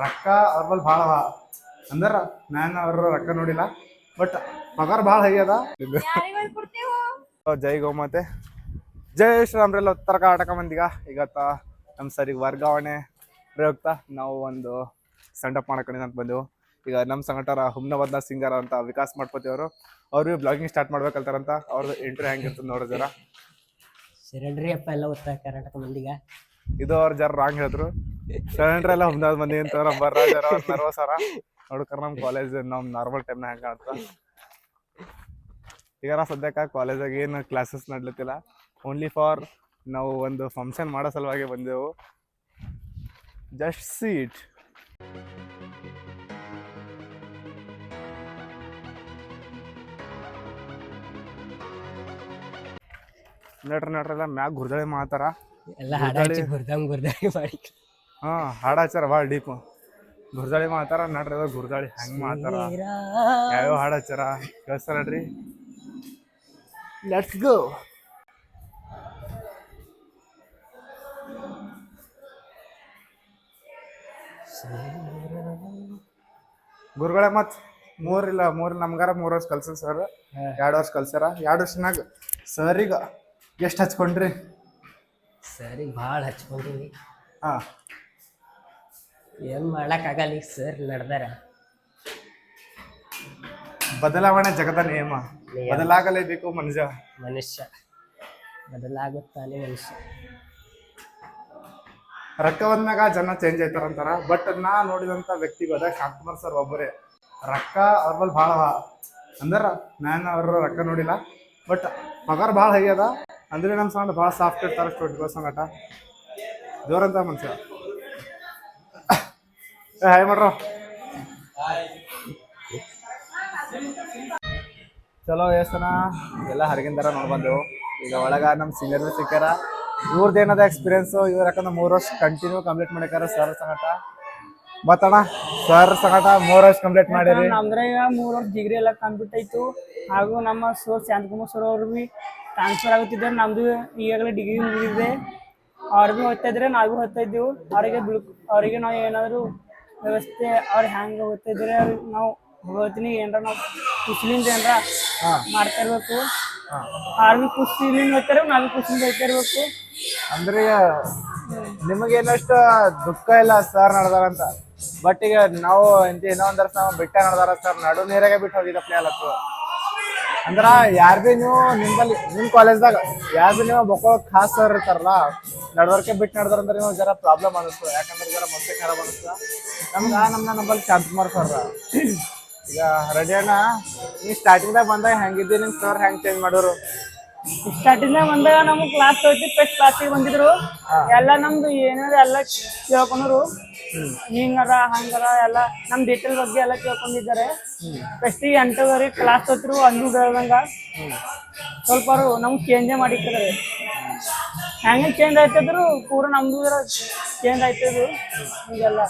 ರೊಕ್ಕ ಅವ್ರ ಬಲ್ ಭಾಳ ಅವ ಅಂದ್ರ ನಾನು ಅವ್ರ ರೊಕ್ಕ ನೋಡಿಲ್ಲ ಬಟ್ ಪಗಾರ ಭಾಳ ಆಗ್ಯದ. ಜೈ ಗೋಮಾತೆ ಜೈ ಶ್ರೀರಾಮ್ರೆಲ್ಲ ಉತ್ತರ ಕರ್ನಾಟಕ ಮಂದಿಗ ಇವತ್ತ ನಮ್ಮ ಸರಿಗೆ ವರ್ಗಾವಣೆ ಪ್ರಯುಕ್ತ ನಾವು ಒಂದು ಸ್ಟ್ಯಾಂಡಪ್ ಮಾಡ್ಕೊಂಡು ಅಂತ ಬಂದೆವು. ಈಗ ನಮ್ಮ ಸಂಘಟರ ಹುಮ್ನಾಬಾದ್ನ ಸಿಂಗರ್ ಅಂತ ವಿಕಾಸ್ ಮಾಡ್ಕೋತಿ ಅವ್ರು ಬ್ಲಾಗಿಂಗ್ ಸ್ಟಾರ್ಟ್ ಮಾಡ್ಬೇಕಂತಾರಂತ. ಅವ್ರದ್ದು ಇಂಟರ್ವ್ಯೂ ಹೆಂಗಿರ್ತದೆ ನೋಡೋ ಜರ. ಸಿಲಿಂಡ್ರಿ ಅಪ್ಪ ಎಲ್ಲ ಉತ್ತರ ಕರ್ನಾಟಕ ಮಂದಿಗ ಇದು ಅವ್ರು ಜರ ರಾಂಗ್ ಹೇಳಿದ್ರು. ಸಿಲಿಂಡ್ರ್ ಎಲ್ಲ ಹುಮ್ನಾಬಾದ್ ಮಂದಿ ಅಂತ ಬರ್ರ ಜರ ನರ್ವಸ್ ಅರ ನೋಡ್ಕರ ನಮ್ಮ ಕಾಲೇಜ್ ನಮ್ಮ ನಾರ್ಮಲ್ ಟೈಮ್ನ ಹೆಂಗೆ ಕಾಣ್ತ. ಈಗ ನಾ ಸದ್ಯಕ್ಕೆ ಕಾಲೇಜಾಗ ಏನು ಕ್ಲಾಸಸ್ ನಡ್ಲತ್ತಿಲ್ಲ, ಓನ್ಲಿ ಫಾರ್ ನಾವು ಒಂದು ಫಂಕ್ಷನ್ ಮಾಡೋ ಸಲುವಾಗಿ ಬಂದೆವು. ಜಸ್ಟ್ ಸೀಟ್ ನಟ್ರೆಲ್ಲ ಮ್ಯಾಗ ಗುರ್ದಳಿ ಮಾಡ್ತಾರ ಎಲ್ಲ ಹಾಡಾಡಿ ಗುರ್ದಾಳಿ ಮಾಡಿ. ಹಾಡು ಹಚ್ಚಾರ ಭಾಳ ಡೀಪ್ ಗುರ್ದಾಳಿ ಮಾಡ್ತಾರ. ನಟ್ರ ಗುರ್ದಾಳಿ ಹೆಂಗ್ ಮಾಡ್ತಾರ, ಯಾವ್ಯಾವ ಹಾಡು ಹಚ್ಚಾರ ಕೇಳಿಸ್ತಾರ ನೋಡ್ರಿ. Let's go. ಗುರುಗಳೇ ಮತ್ ಮೂರಿಲ್ಲ ನಮ್ಗಾರ 3 ವರ್ಷ ಕಲ್ಸನ್ ಸರ್, 2 ವರ್ಷ ಕಲ್ಸ್ಯಾರ. 2 ವರ್ಷನಾಗ ಸರಿಗ ಎಷ್ಟು ಹಚ್ಕೊಂಡ್ರಿ? ಸರಿ ಭಾಳ ಹಚ್ಕೊಂಡ್ರಿ. ಏನ್ ಮಾಡಕ್ ಆಗಲ್ಲ, ಸರ್ ನಡ್ದಾರ. ಬದಲಾವಣೆ ಜಗದ ನಿಯಮ, ಬದಲಾಗಲೇಬೇಕು ಮನುಷ್ಯ ಬದಲಾಗುತ್ತಾನೆ ಮನುಷ್ಯ. ರೊಕ್ಕ ಬಂದ್ಮ್ಯಾಗ ಜನ ಚೇಂಜ್ ಆಯ್ತಾರಂತಾರ. ಬಟ್ ನಾ ನೋಡಿದಂಥ ವ್ಯಕ್ತಿಗೋದ ಶಾಂತಕುಮಾರ್ ಸರ್ ಒಬ್ಬರೇ. ರೊಕ್ಕ ಅವ್ರ ಬಲ್ ಭಾಳ ಅವ ಅಂದ್ರ ನಾನು ಅವ್ರ ರೊಕ್ಕ ನೋಡಿಲ್ಲ ಬಟ್ ಪಗಾರ ಭಾಳ ಆಗ್ಯದ. ಅಂದ್ರೆ ನಮ್ಮ ಸಂಗಟ ಭಾಳ ಸಾಫ್ಟ್ ಇರ್ತಾರೆ ಸ್ಟೂಡೆಂಟ್ಗಳ ಸಂಗಟ. ಜೋರಂತ ಮನುಷ್ಯ. ಹಾಯ್ ಮಾಡ್ರ. ಚಲೋ ಎಷ್ಟನ ಎಲ್ಲ ಹೊರಗಿಂದಾರ ನೋಡ್ಬಂದೆವು. ಈಗ ಒಳಗ ನಮ್ಮ ಸೀನಿಯರ್ ಸಿಕ್ಕ್ಯಾರ. ಇವ್ರದ್ದು ಏನದ ಎಕ್ಸ್ಪೀರಿಯನ್ಸು, ಇವ್ರು ಯಾಕಂದ್ರೆ 3 ವರ್ಷ ಕಂಟಿನ್ಯೂ ಕಂಪ್ಲೀಟ್ ಮಾಡ್ಯಾರ ಸರ್ ಸಂಗಟ. ಮತ್ತಣ್ಣ ಸರ್ ಸಂಗಟ 3 ವರ್ಷ ಕಂಪ್ಲೀಟ್ ಮಾಡಿರಿ. ಅಂದ್ರೆ ಈಗ 3 ವರ್ಷ ಡಿಗ್ರಿ ಎಲ್ಲ ಕಂಪ್ಲೀಟ್ ಆಯ್ತು. ಹಾಗೂ ನಮ್ಮ ಸರ್ ಶಾಂತಕುಮಾರ್ ಸರ್ ಅವ್ರು ಭೀ ಟ್ರಾನ್ಸ್ಫರ್ ಆಗುತ್ತಿದ್ದಾರೆ. ನಮ್ದು ಈಗಾಗಲೇ ಡಿಗ್ರಿ ಮುಗಿದಿದೆ. ಅವ್ರು ಭೀ ಓದ್ತಾ ಇದ್ರೆ ನಾವು ಭೀ ಓದ್ತಾ ಇದ್ದೆವು. ಅವರಿಗೆ ನಾವು ಏನಾದರೂ ವ್ಯವಸ್ಥೆ ಅವ್ರು ಹೆಂಗೆ ಓದ್ತಾ ಇದ್ರೆ ಅವ್ರಿಗೆ ನಾವು ಹೋಗ್ತೀನಿ ಏನಾರ ನಾವು ಖುಷಿಲಿಂದ ಏನಾರ ಮಾಡ್ತಾ ಇರ್ಬೇಕು. ಅವ್ರು ಭೀ ಖುಷಿಲಿಂದ ಹೋಗ್ತಾರೆ, ನಾವು ಖುಷಿಲಿಂದ ಹೋಗ್ತಾ ಇರ್ಬೇಕು. ಅಂದ್ರೆ ನಿಮಗೇನಷ್ಟು ದುಃಖ ಇಲ್ಲ ಸರ್ ನಡ್ದಾರಂತ. ಬಟ್ ಈಗ ನಾವು ಇನ್ನೂ ಒಂದ್ ವರ್ಷ ನಾವು ಬಿಟ್ಟ ನಡ್ದಾರ ಸರ್, ನಡು ನೀರಾಗೆ ಬಿಟ್ಟು ಹೋಗಿದ್ದಪ್ಲೇ ಅಲ್ಲತ್ತು. ಅಂದ್ರ ಯಾರು ಭೀ ನೀವು ನಿಮ್ಮಲ್ಲಿ ನಿಮ್ಮ ಕಾಲೇಜ್ದಾಗ ಯಾರು ಭೀ ನೀವು ಬೊಕ್ಕೋ ಖಾಸ್ ಸರ್ ಇರ್ತಾರಲ್ಲ, ನಡ್ವರ್ಕೆ ಬಿಟ್ಟು ನಡ್ದಾರಂದ್ರೆ ನೀವು ಜರ ಪ್ರಾಬ್ಲಮ್ ಅನಿಸ್ತು. ಯಾಕಂದ್ರೆ ಜರ ಮತ್ತೆ ಖರಾಬ್ ಅನಿಸ್ತು ನಮ್ಮಲ್ಲಿ ಶಾಂತಕುಮಾರ್ ಸರ್. ಈಗ ರೆಡಿಯಣ್ಣ, ನೀ ಸ್ಟಾರ್ಟಿಂಗ್ದಾಗ ಬಂದಾಗ ಹೆಂಗಿದ್ದಿ, ನಿಮ್ ಸರ್ ಹೆಂಗ್ ಚೇಂಜ್ ಮಾಡೋರು? ಸ್ಟಾರ್ಟಿಂಗ್ ಬಂದಾಗ ನಮ್ಗೆ ಕ್ಲಾಸ್ ತೊಗೊತಿ ಫಸ್ಟ್ ಕ್ಲಾಸಿಗೆ ಬಂದಿದ್ರು. ಎಲ್ಲ ನಮ್ದು ಏನಾರ ಎಲ್ಲ ಕೇಳ್ಕೊಂಡ್ರು, ಹಿಂಗರ ಹಂಗರ ಎಲ್ಲ ನಮ್ಮ ಡೀಟೇಲ್ ಬಗ್ಗೆ ಎಲ್ಲ ಕೇಳ್ಕೊಂಡಿದ್ದಾರೆ. ಫಸ್ಟಿಗೆ 8ವರೆಗೆ ಕ್ಲಾಸ್ ತೊಗೊತಿರು. ಅಂದು ಬೆಳ್ದಂಗ ಸ್ವಲ್ಪ ನಮ್ಗೆ ಚೇಂಜೇ ಮಾಡಿಟ್ಟಿದ್ದಾರೆ. ಹೆಂಗೆ ಚೇಂಜ್ ಆಯ್ತಿದ್ರು ಪೂರ ನಮ್ದು ಚೇಂಜ್ ಆಯ್ತಿದ್ರು ಹೀಗೆಲ್ಲ.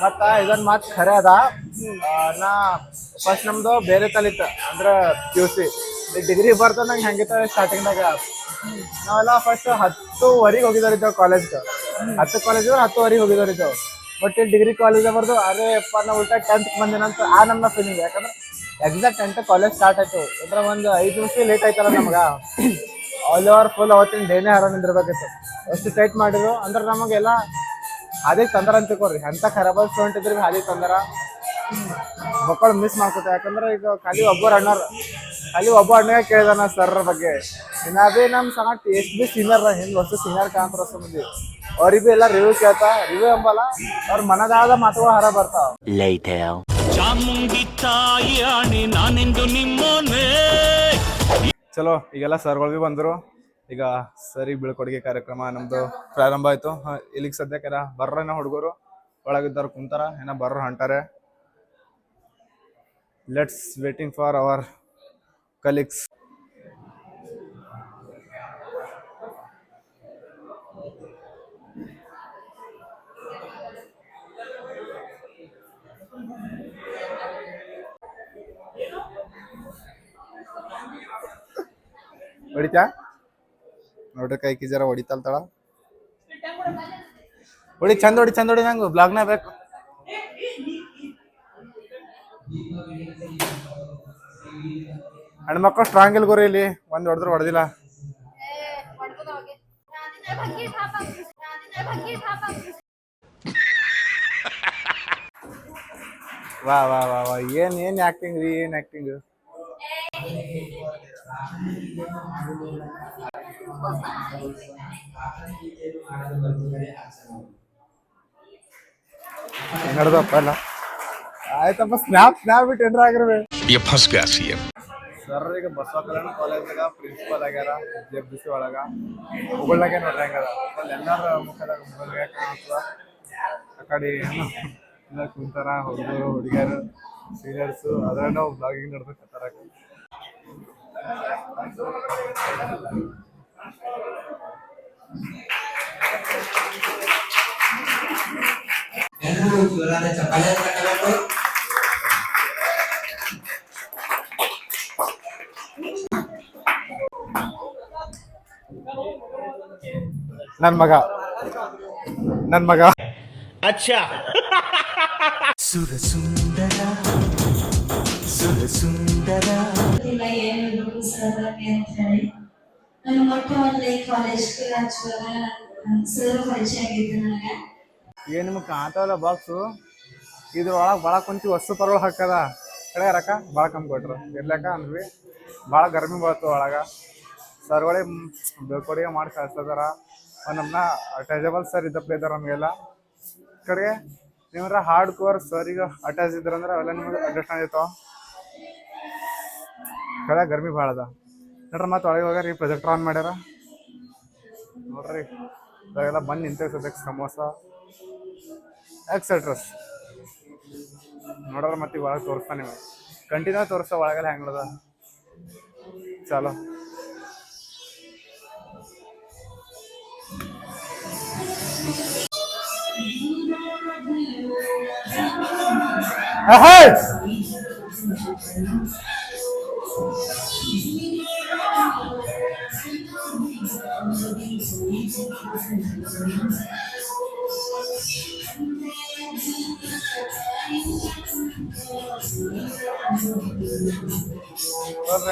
ಮತ್ತ ಇದೊಂದು ಮಾತು ಖರೆ ಅದ. ನಾ ಫಸ್ಟ್ ನಮ್ದು ಬೇರೆ ತಲಿತ್ತು ಅಂದ್ರೆ PUC ಡಿಗ್ರಿ ಬರ್ತದೆ. ನಂಗೆ ಹೆಂಗಿತ್ತು ಸ್ಟಾರ್ಟಿಂಗ್ದಾಗ ನಾವೆಲ್ಲ ಫಸ್ಟ್ 10ವರೆಗೆ ಹೋಗಿದ್ದೋರಿದ್ದೇವೆ ಕಾಲೇಜ್ಗೆ. 10 ಕಾಲೇಜ್ 10ವರೆಗೆ ಹೋಗಿದ್ದೋರಿದ್ದೇವೆ. ಬಟ್ ಇಲ್ಲಿ ಡಿಗ್ರಿ ಕಾಲೇಜ್ ಬರ್ದು ಅದೇ ಅಪ್ಪ ನಾ ಉಲ್ಟಾ 10th ಬಂದಿನಂತ ನಮ್ಮ ಫೀಲಿಂಗ್. ಯಾಕಂದ್ರೆ ಎಕ್ಸಾಕ್ಟ್ 10th ಕಾಲೇಜ್ ಸ್ಟಾರ್ಟ್ ಆಯ್ತು ಅಂದ್ರೆ ಒಂದು 5 ನಿಮಿಷ ಲೇಟ್ ಆಯ್ತಲ್ಲ ನಮ್ಗೆ. ಆಲ್ ಓವರ್ ಫುಲ್ ಅವತ್ತಿನ ಡೇನೇ ಹರಾಮಿಂದಿರ್ಬೇಕಿತ್ತು. ಅಷ್ಟು ಟೈಟ್ ಮಾಡಿದ್ರು ಅಂದ್ರೆ ನಮಗೆಲ್ಲ ಅದೇ ತಂದರ ಅಂತ ತಿಳ್ಕೊರಿ. ಎಂಥ ಖರಾಬ್ ಸ್ಟೂಡೆಂಟ್ ಇದ್ರೆ ಅದೇ ತಂದರ ಮಕ್ಕಳು ಮಿಸ್ ಮಾಡ್ಕೊತ. ಯಾಕಂದ್ರೆ ಈಗ ಖಾಲಿ ಒಬ್ಬ ಅಣ್ಣಗೆ ಕೇಳಿದಾನ ಸರ್ ಬಗ್ಗೆ. ಇನ್ನ ಭೀ ನಮ್ಮ ಸಂಗಟ ಎಷ್ಟು ಭೀ ಸೀನಿಯರ್ ಹಿಂದೆ ವರ್ಷ ಸೀನಿಯರ್ ಕಾಣ್ತಾರ ಮಂದಿ, ಅವ್ರಿಗೆ ಭೀ ಎಲ್ಲ ರಿವ್ಯೂ ಕೇಳ್ತಾ. ರಿವ್ಯೂ ಎಂಬಲ್ಲ, ಅವ್ರ ಮನದಾದ ಮಾತುಗಳು ಹೊರ ಬರ್ತಾವ. ಚಲೋ ಈಗೆಲ್ಲ ಸರ್ಗಳು ಭೀ ಬಂದರು. ಈಗ ಸರಿ ಬೀಳ್ಕೊಡುಗೆ ಕಾರ್ಯಕ್ರಮ ನಮ್ದು ಪ್ರಾರಂಭ ಆಯ್ತು. ಇಲ್ಲಿಗೆ ಸದ್ಯಕ್ಕೆಲ್ಲ ಬರ್ರ ಹುಡುಗರು ಒಳಗಿದ್ದಾರ ಕುಂತಾರ, ಏನೋ ಬರ್ರ ಹೊಂಟಾರೆ. Let's waiting for our colleagues. ಹೊಡಿತ್ಯಾ ನೋಡ್ರಿ, ಕೈ ಜರ ಹೊಡಿತಲ್ತಾಳ. ಹೊಡಿ ಚಂದ ಹೊಡಿ ಚಂದ ಹೊಡಿ ನಂಗೆ ಬ್ಲಾಗ್ನ ಬೇಕು. ಹೆಣ್ಮಕ್ಳು ಸ್ಟ್ರಾಂಗ್ ಇಲ್ ಗುರಿ ಇಲ್ಲಿ ಒಂದ್ ಹೊಡೆದ್ರು ಹೊಡೆದಿಲ್ಲ. ವಾ ವಾ ವಾ ವಾ ಏನ್ ಆಕ್ಟಿಂಗ್ ರೀ, ಏನ್ ಆಕ್ಟಿಂಗ್. ನಡ್ದಪ್ಪ ಎಲ್ಲ ಆಯ್ತಪ್ಪ. ಸ್ನ್ಯಾಪ್ ಬಿಟ್ಟು ಎಂಟ್ರ್ ಆಗಿರ್ಬೇಕು. ಸರ್ ಈಗ ಬಸವ ಕಲ್ಯಾಣ ಕಾಲೇಜ್ನಾಗ ಪ್ರಿನ್ಸಿಪಲ್ ಆಗ್ಯಾರ JFBC ಒಳಗ. ಮುಗುಳ್ನಾಗೆ ನೋಡ್ರಿ ಹೆಂಗದ ಅಲ್ಲಿ ಎಲ್ಲಾರ ಮುಖದಾಗ ಮುಗುಳ್ನಾಗೆ ಕಾಣ್ತದ. ಆ ಕಡೆ ಎಲ್ಲ ಕುಂತಾರ ಹುಡುಗರು ಹುಡುಗಿಯರು ಸೀನಿಯರ್ಸು ಅದ್ರನ್ನ ಬ್ಲಾಗಿಂಗ್ ನಡ್ದಕತ್ತಾರ. ನನ್ ಮಗ अच्छा ಸುರ ಸುಂದರ ಏನು ಪುಸ್ತಕದಲ್ಲಿ ಅಂತ ಹೇಳಿ ನಾನು ಮೊಟ್ಟ ಮೊದಲೇ ಕಾಲೇಜ್ಗೆ ಹಚ್ಚುವಾಗ ಸರ್ ಪರಿಚಯ ಆಗಿದ್ದು ನನಗೆ. ಏನ್ ನಿಮ್ಗೆ ಕಾಣ್ತಾವಲ್ಲ ಬಾಕ್ಸು, ಇದ್ರೊಳಗೆ ಭಾಳ ಕುಂತಿ ವಸ್ತು ಪರಗಳು ಹಾಕದ ಕಡೆ ರೊಕ್ಕ ಭಾಳ ಕಮ್ಮಿ ಕೊಟ್ರು. ಇರ್ಲಕ್ಕ ಅಂದ್ವಿ ಭಾಳ ಗರ್ಮಿ ಬೀಳ್ತು ಒಳಗೆ. ಸರ್ಗಳೇ ಬೆಳ್ಕೊಡಿಗೆ ಮಾಡಿ ಕಳ್ಸದಾರ. ನಮ್ಮನ್ನ ಅಟ್ಯಾಚಬಲ್ ಸರ್ ಇದ್ದಪ್ಪ ಇದ್ದಾರೆ ನಮಗೆಲ್ಲ. ಕಡೆಗೆ ನಿಮ್ರ ಹಾರ್ಡ್ ಕೋರ್ ಸರ್ ಈಗ ಅಟ್ಯಾಚ್ ಇದ್ರಂದ್ರೆ ಅವೆಲ್ಲ ನಿಮ್ಗೆ ಅಂಡರ್ಸ್ಟ್ಯಾಂಡ್ ಇರ್ತಾವ. ಕಡೆ ಗರ್ಮಿ ಭಾಳ ಅದ ನೋಡ್ರಿ. ಮತ್ತೆ ಒಳಗೆ ಹೋಗ್ಯಾರ ಈ ಪ್ರೊಜೆಕ್ಟರ್ ಆನ್ ಮಾಡ್ಯಾರ ನೋಡ್ರಿ. ಇವಾಗೆಲ್ಲ ಬಂದು ನಿಂತಿರ್ತದೆ ಸಮೋಸ ಎಕ್ಸೆಟ್ರಸ್ ನೋಡ್ರ. ಮತ್ತೆ ಈಗ ಒಳಗೆ ತೋರಿಸ್ತಾ ನೀವು ಕಂಟಿನ್ಯೂ ತೋರಿಸ್ತಾ ಒಳಗೆಲ್ಲ ಹೆಂಗದ ಚಾಲೋ.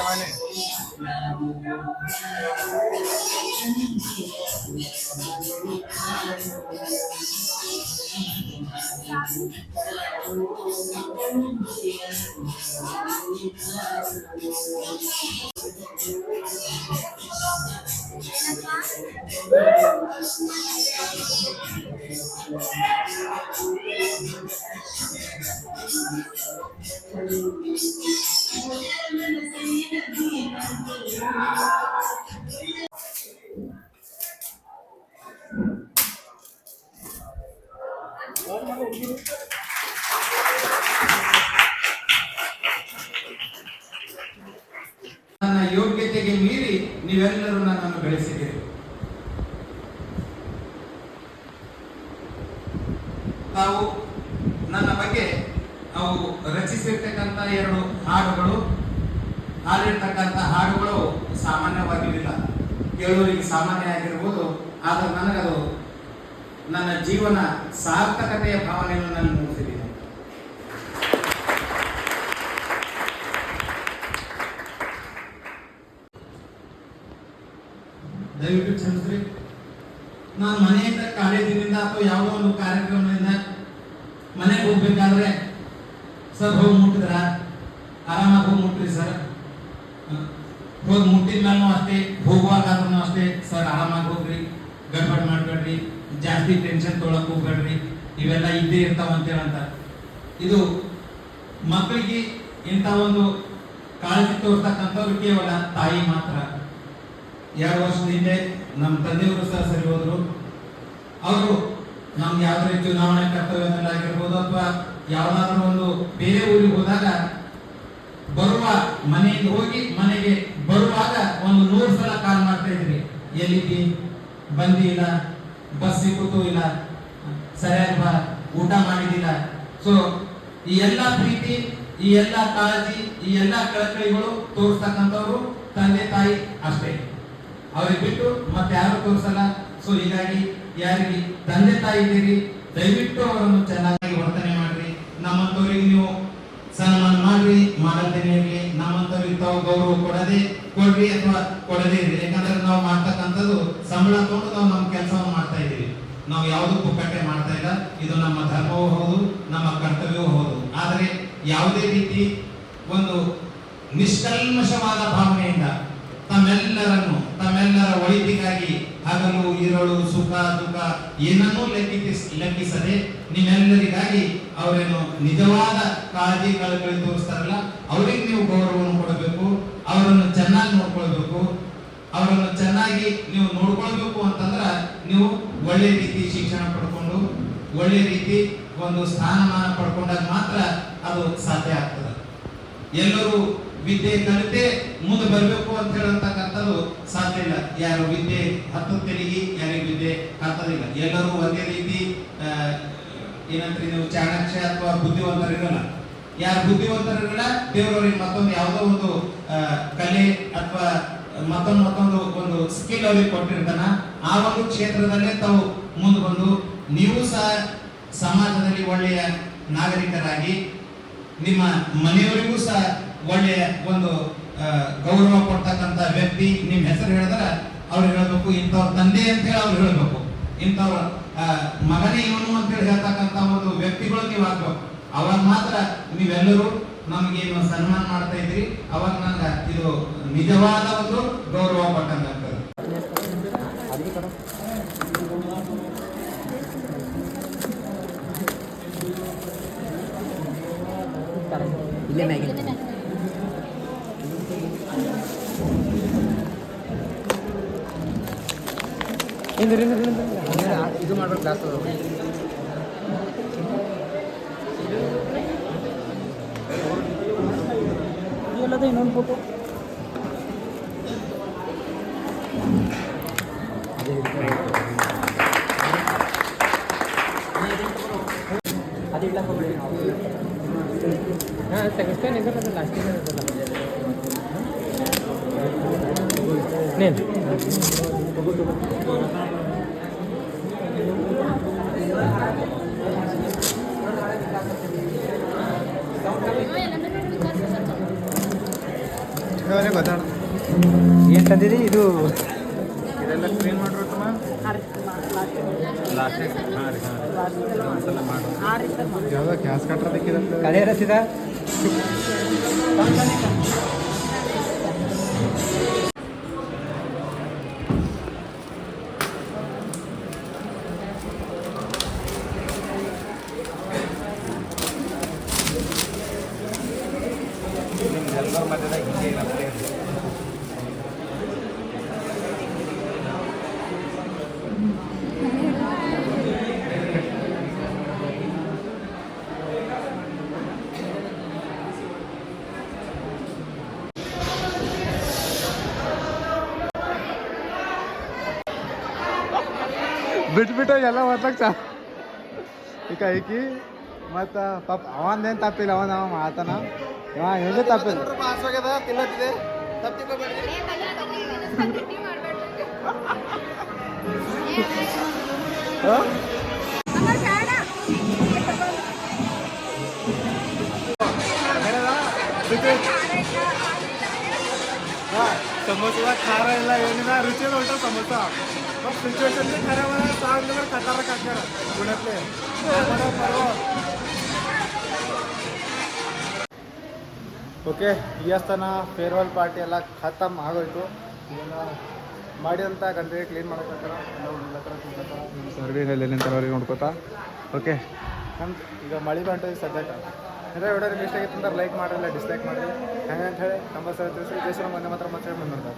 ಮನೆ ನನ್ನ ಯೋಗ್ಯತೆಗೆ ಮೀರಿ ನೀವೆಲ್ಲರೂ ನನ್ನನ್ನು ಬೆಳೆಸಿದ್ದೀರಿ. ತಾವು ನನ್ನ ಬಗ್ಗೆ ಅವು ರಚಿಸಿರ್ತಕ್ಕಂಥ 2 ಹಾಡುಗಳು, ಹಾಡಿರ್ತಕ್ಕಂಥ ಹಾಡುಗಳು ಸಾಮಾನ್ಯವಾಗಿರಲಿಲ್ಲ. ಕೇಳುವರಿಗೆ ಸಾಮಾನ್ಯ ಆಗಿರ್ಬೋದು, ಆದರೆ ನನಗದು ನನ್ನ ಜೀವನ ಸಾರ್ಥಕತೆಯ ಭಾವನೆಯನ್ನು ನಾನು ಮೂಡಿಸಿದ್ದೀನಿ. ದಯವಿಟ್ಟು ಕ್ಷಮಿಸ್ರಿ. ನಾನು ಮನೆಯಿಂದ ಕಾಲೇಜಿನಿಂದ ಅಥವಾ ಯಾವುದೋ ಒಂದು ಕಾರ್ಯಕ್ರಮದಿಂದ ಮನೆಗೆ ಹೋಗ್ಬೇಕಾದ್ರೆ ಸರ್ ಹೋಗಿ ಮುಟ್ಟಿದ್ರ ಆರಾಮಾಗಿ ಹೋಗಿ ಮುಟ್ರಿ ಸರ್, ಹೋಗಿ ಮುಟ್ಟಿದ ಮೇಲೂ ಅಷ್ಟೇ, ಹೋಗುವಾಗಾದ್ರೂ ಅಷ್ಟೇ ಸರ್ ಆರಾಮಾಗಿ ಹೋಗ್ರಿ, ಗಡ್ಬಡ್ ಮಾಡ್ಬೇಡ್ರಿ, ಜಾಸ್ತಿ ಟೆನ್ಷನ್ ತೊಗೊಳಕ್ ಹೋಗ್ಬೇಡ್ರಿ, ಇವೆಲ್ಲ ಇದ್ದೇ ಇರ್ತಾವಂತೇಳಂತ. ಇದು ಮಕ್ಕಳಿಗೆ ಇಂಥ ಒಂದು ಕಾಳಜಿ ತೋರ್ತಕ್ಕಂಥವ್ರು ಕೇವಲ ತಾಯಿ ಮಾತ್ರ. 2 ವರ್ಷದ ಹಿಂದೆ ನಮ್ಮ ತಂದೆಯವರು ಸಹ ಸರಿ ಹೋದ್ರು. ಅವರು ನಮ್ಗೆ ಯಾವುದೇ ಚುನಾವಣೆ ಕರ್ತವ್ಯದಲ್ಲಾಗಿರ್ಬೋದು ಅಥವಾ ಯಾವ್ದಾದ್ರು ಒಂದು ಬೇರೆ ಊರಿಗೆ ಹೋದಾಗ ಬರುವ ಮನೆಗೆ ಹೋಗಿ ಮನೆಗೆ ಬರುವಾಗ ಒಂದು 100 ಸಲ ಕಾಲ್ ಮಾಡ್ತಾ ಇದ್ರಿ, ಎಲ್ಲಿದ್ದಿ, ಬಂದಿಲ್ಲ, ಬಸ್ ಸಿಕ್ಕುತ್ತೂ ಇಲ್ಲ, ಸರಿಯಾಗಿ ಬಾ, ಊಟ ಮಾಡಿದಿಲ್ಲ. ಸೊ ಈ ಎಲ್ಲ ಪ್ರೀತಿ, ಈ ಎಲ್ಲ ಕಾಳಜಿ, ಈ ಎಲ್ಲ ಕಳಕಳಿಗಳು ತೋರಿಸ್ತಕ್ಕಂಥವ್ರು ತಂದೆ ತಾಯಿ ಅಷ್ಟೇ. ಅವ್ರಿಗೆ ಬಿಟ್ಟು ಮತ್ತೆ ಯಾರು ತೋರಿಸಲ್ಲ. ಸೊ ಹೀಗಾಗಿ ಯಾರಿಗೆ ತಂದೆ ತಾಯಿ ಇದ್ದೀರಿ ದಯವಿಟ್ಟು ಅವರನ್ನು ಚೆನ್ನಾಗಿ ವರ್ತನೆ ಮಾಡ್ರಿ. ನಮ್ಮಂತವ್ರಿಗೆ ನೀವು ಸನ್ಮಾನ ಮಾಡ್ರಿ, ಮಾಡಲ್ದೇನೆ ಇರ್ಲಿ. ನಮ್ಮಂತವ್ರಿಗೆ ತಾವು ಗೌರವ ಕೊಡ್ರಿ ಅಥವಾ ಕೊಡದೇ ಇರ್ಲಿ. ಯಾಕಂದ್ರೆ ನಾವು ಮಾಡ್ತಕ್ಕಂಥದ್ದು ಸಂಬಳ ತಗೊಂಡು ನಾವು ನಮ್ಮ ಕೆಲಸವನ್ನು ಮಾಡ್ತಾ ಇದ್ದೀವಿ. ನಾವು ಯಾವುದು ಪುಕ್ಕಟ್ಟೆ ಮಾಡ್ತಾ ಇಲ್ಲ. ಇದು ನಮ್ಮ ಧರ್ಮವೂ ಹೌದು, ನಮ್ಮ ಕರ್ತವ್ಯವೂ ಹೌದು. ಆದರೆ ಯಾವುದೇ ರೀತಿ ಒಂದು ನಿಷ್ಕಲ್ಮಶವಾದ ಭಾವನೆಯಿಂದ ತಮ್ಮೆಲ್ಲರ ಒಳಿತಿಗಾಗಿ ಹಗಲು ಇರಳು ಸುಖ ದುಃಖ ಏನನ್ನೂ ಲೆಕ್ಕಿಸದೆ ನಿಮ್ಮೆಲ್ಲರಿಗಾಗಿ ಅವರೇನು ನಿಜವಾದ ಕಾಳಜಿ ಕಳಕಳಿ ತೋರಿಸ್ತಾರಲ್ಲ, ಅವರಿಗೆ ನೀವು ಗೌರವವನ್ನು ಕೊಡಬೇಕು, ಅವರನ್ನು ಚೆನ್ನಾಗಿ ನೋಡ್ಕೊಳ್ಬೇಕು. ಅವರನ್ನು ಚೆನ್ನಾಗಿ ನೀವು ನೋಡ್ಕೊಳ್ಬೇಕು ಅಂತಂದ್ರ ನೀವು ಒಳ್ಳೆ ರೀತಿ ಶಿಕ್ಷಣ ಪಡ್ಕೊಂಡು ಒಳ್ಳೆ ರೀತಿ ಒಂದು ಸ್ಥಾನಮಾನ ಪಡ್ಕೊಂಡಾಗ ಮಾತ್ರ ಅದು ಸಾಧ್ಯ ಆಗ್ತದೆ. ಎಲ್ಲರೂ ವಿದ್ಯೆ ಕಲಿತೆ ಮುಂದೆ ಬರಬೇಕು ಅಂತ ಹೇಳತಕ್ಕಂಥದ್ದು ಸಾಧ್ಯ ಇಲ್ಲ. ಯಾರು ವಿದ್ಯೆ ಹತ್ತುತ್ತಲಿಗೆ ಯಾರಿಗೆ ವಿದ್ಯೆ ಹತ್ತದಿಲ್ಲ. ಎಲ್ಲರೂ ಒಂದೇ ರೀತಿ ಏನಂದ್ರೆ ನೀವು ಚಾಣಾಕ್ಷ ಅಥವಾ ಬುದ್ಧಿವಂತರಿರಲ್ಲ. ಯಾರು ಬುದ್ಧಿವಂತರಿರಲ್ಲ, ದೇವರವರಿಗೆ ಮತ್ತೊಂದು ಯಾವುದೋ ಒಂದು ಕಲೆ ಅಥವಾ ಮತ್ತೊಂದು ಒಂದು ಸ್ಕಿಲ್ ಅವ್ರಿಗೆ ಕೊಟ್ಟಿರ್ತಾನ. ಆ ಒಂದು ಕ್ಷೇತ್ರದಲ್ಲೇ ತಾವು ಮುಂದೆ ಬಂದು ನೀವು ಸಹ ಸಮಾಜದಲ್ಲಿ ಒಳ್ಳೆಯ ನಾಗರಿಕರಾಗಿ ನಿಮ್ಮ ಮನೆಯವರಿಗೂ ಸಹ ಒಳ್ಳೆಯ ಒಂದು ಗೌರವ ಕೊಡ್ತಕ್ಕಂಥ ವ್ಯಕ್ತಿ ನಿಮ್ಮ ಹೆಸರು ಹೇಳಿದ್ರೆ ಅವ್ರು ಹೇಳಬೇಕು ಇಂಥವ್ರ ತಂದೆ ಅಂತ ಹೇಳಿ ಅವ್ರು ಹೇಳಬೇಕು. ಇಂಥವ್ರ ಮಗನೇ ಇವನು ಅಂತ ಹೇಳಿ ಹೇಳ್ತಕ್ಕಂಥ ಒಂದು ವ್ಯಕ್ತಿಗಳು ನೀವು ಆಗ್ಬೇಕು. ಅವಾಗ ಮಾತ್ರ ನೀವೆಲ್ಲರೂ ನಮಗೇನು ಸನ್ಮಾನ ಮಾಡ್ತಾ ಇದ್ರಿ, ಅವಾಗ ನಂಗೆ ಇದು ನಿಜವಾದ ಒಂದು ಗೌರವ ಕೊಟ್ಟಂಗ ಆಗ್ತದೆ. ಇಲ್ಲೇ ಮ್ಯಾಗಿ ಇದು ಮಾಡ್ಬೇಕು ಕ್ಲಾಸ್ ಎಲ್ಲದ ಇನ್ನೊಂದು ಫೋಟೋ ಅದು ಇಲ್ಲ ಹೋಗ್ಬಿಡಿ. ಹಾಂ ಸೆಕೆಂಡ್ ಇದ್ರಲ್ಲ ಲಾಸ್ಟ್ ನೇನು ಏನು ತಂದಿರಿ ಇದು ಇದೆಲ್ಲ ಕ್ಲೀನ್ ಮಾಡಿರುತ್ತಮ್ಮ ಯಾವುದೋ ಗ್ಯಾಸ್ ಕಟ್ಟೋದಕ್ಕಿದೆ ಕಲೆ ರಸಿದ ಎಲ್ಲರ ಮಧ್ಯದಾಗ ಹಿಂಗೆ ಇರುತ್ತೆ. ಬಿಟ್ಬಿಟ್ಟು ಎಲ್ಲ ಓದ್ಲಕ್ಕ ಈಗ ಐಕಿ ಮತ್ತು ಪಾಪ ಅವಂದೇನು ತಪ್ಪಿಲ್ಲ, ಅವ ಮಾತನ ಏನು ತಪ್ಪಿಲ್ಲ. समोसा खा रहा है रुचि उलटा समोसा मग सिच्युएशन खऱ्या मला सांगल्यावर खतरनाक असणार पुण्यातले ಓಕೆ ಈ ಅಸ್ತನ ಫೇರ್ವೆಲ್ ಪಾರ್ಟಿ ಎಲ್ಲ ಖತಮ್ ಆಗೋಯ್ತು. ಇದೆಲ್ಲ ಮಾಡಿದಂಥ ಗಂಟೆಗೆ ಕ್ಲೀನ್ ಮಾಡೋಕ್ಕಾಗ್ತಾರ ನಿಮ್ಮ ಸರ್ವಿ ಎಲ್ಲ ನಿಂತವ್ರಿಗೆ ನೋಡ್ಕೋತಾ. ಓಕೆ ನಮ್ದು ಈಗ ಮಳೆ ಬಂಟು ಸದ್ಯಕ್ಕೆ ಅಂದರೆ ವಿಡಿಯೋ ನಿಮ್ಗೆ ಇಷ್ಟ ಆಗಿತ್ತು ಅಂದ್ರೆ ಲೈಕ್ ಮಾಡಿರಲ್ಲ ಡಿಸ್ಲೈಕ್ ಮಾಡಿರಿ. ಹೆಂಗೆ ಅಂತ ಹೇಳಿ ಕಂಪಲ್ಸರಿ ತಿಳಿಸಿ. ದೇಶದ ಮೊನ್ನೆ ಮಾತ್ರ ಮತ್ತೆ ಬಂದು ನೋಡ್ತಾರೆ.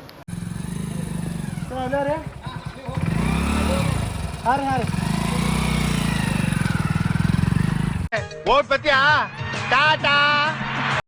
ಹಾಂ ರೀ ಓಟ್ ಬತ್ತೀಯಾ ಟಾಟಾ.